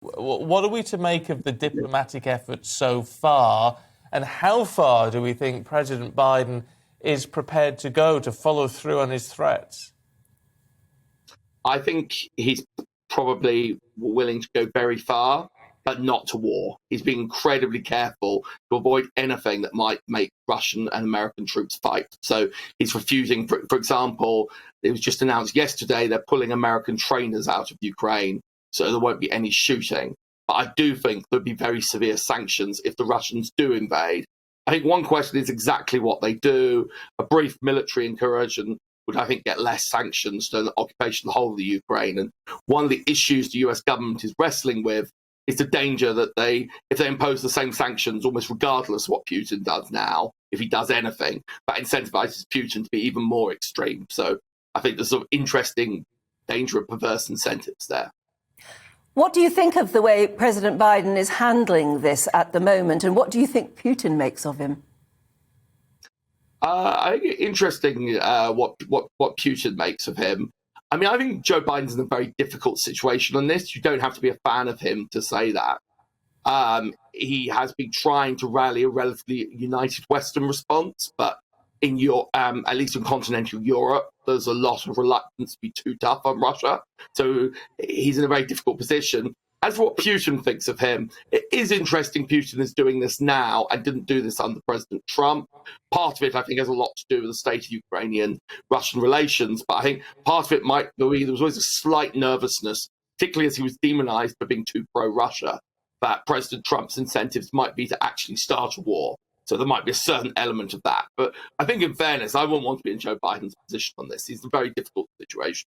What are we to make of the diplomatic efforts so far, and how far do we think President Biden is prepared to go to follow through on his threats? I think he's probably willing to go very far, but not to war. He's being incredibly careful to avoid anything that might make Russian and American troops fight. So he's refusing, for example, it was just announced yesterday they're pulling American trainers out of Ukraine, so there won't be any shooting. But I do think there'll be very severe sanctions if the Russians do invade. I think one question is exactly what they do. A brief military incursion would, I think, get less sanctions than the occupation of the whole of the Ukraine. And one of the issues the US government is wrestling with is the danger that if they impose the same sanctions, almost regardless of what Putin does now, if he does anything, that incentivizes Putin to be even more extreme. So I think there's sort of interesting danger of perverse incentives there. What do you think of the way President Biden is handling this at the moment, and what do you think Putin makes of him? I think it's interesting what Putin makes of him. I mean, I think Joe Biden's in a very difficult situation on this. You don't have to be a fan of him to say that. He has been trying to rally a relatively united Western response, but in at least in continental Europe, there's a lot of reluctance to be too tough on Russia. So he's in a very difficult position. As for what Putin thinks of him, it is interesting Putin is doing this now and didn't do this under President Trump. Part of it, I think, has a lot to do with the state of Ukrainian-Russian relations. But I think part of it might be there was always a slight nervousness, particularly as he was demonized for being too pro-Russia, that President Trump's incentives might be to actually start a war. So there might be a certain element of that. But I think, in fairness, I wouldn't want to be in Joe Biden's position on this. He's in a very difficult situation.